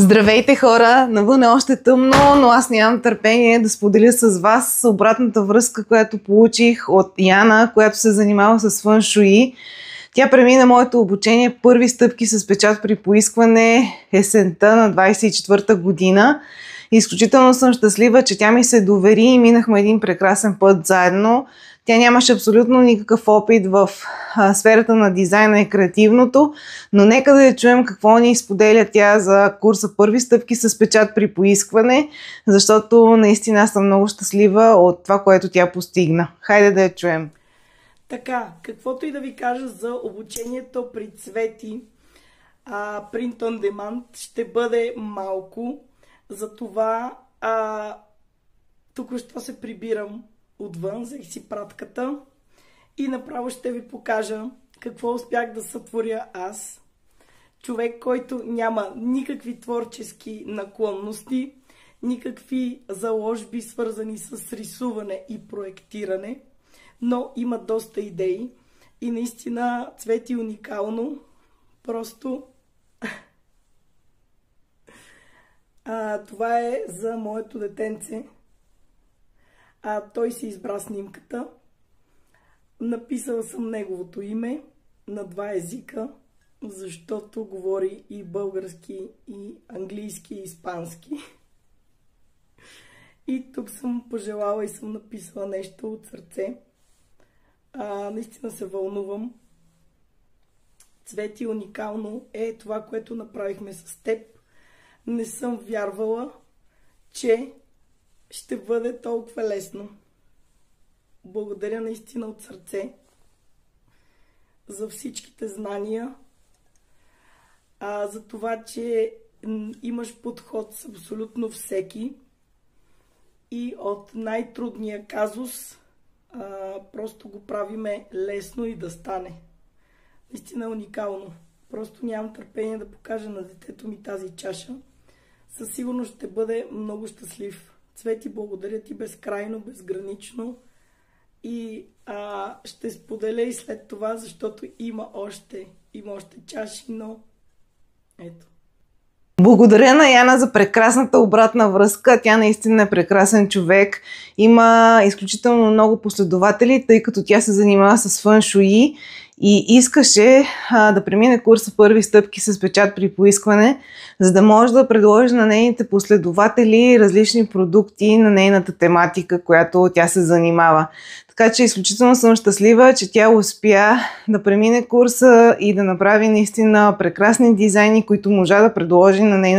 Здравейте хора! Навън е още тъмно, но аз нямам търпение да споделя с вас обратната връзка, която получих от Яна, която се занимава с фън шуи. Тя премина моето обучение първи стъпки с печат при поискване есента на 24-та година. Изключително съм щастлива, че тя ми се довери и минахме един прекрасен път заедно. Тя нямаше абсолютно никакъв опит в сферата на дизайна и креативното, но нека да я чуем какво ни споделя тя за курса първи стъпки с печат при поискване, защото наистина съм много щастлива от това, което тя постигна. Хайде да я чуем. Така, каквото и да ви кажа за обучението при Цвети, Print on Demand ще бъде малко, затова току-що се прибирам отвън, взех си пратката и направо ще ви покажа какво успях да сътворя аз. Човек, който няма никакви творчески наклонности, никакви заложби свързани с рисуване и проектиране, но има доста идеи и наистина Цвети уникално. Просто това е за моето детенце. Той си избра снимката. Написала съм неговото име на 2 езика, защото говори и български, и английски, и испански. И тук съм пожелала и съм написала нещо от сърце. Наистина се вълнувам. Цвети уникално е това, което направихме с теб. Не съм вярвала, че ще бъде толкова лесно. Благодаря наистина от сърце за всичките знания, за това, че имаш подход с абсолютно всеки и от най-трудния казус просто го правиме лесно и да стане. Наистина е уникално. Просто нямам търпение да покажа на детето ми тази чаша. Със сигурност ще бъде много щастлив. Цвети, благодаря ти безкрайно, безгранично и ще споделя и след това, защото има още чаши, но ето. Благодаря на Яна за прекрасната обратна връзка. Тя наистина е прекрасен човек. Има изключително много последователи, тъй като тя се занимава с фън шуи и искаше да премине курса първи стъпки с печат при поискване, за да може да предложи на нейните последователи различни продукти на нейната тематика, която тя се занимава. Така че изключително съм щастлива, че тя успя да премине курса и да направи наистина прекрасни дизайни, които можа да предложи на нейната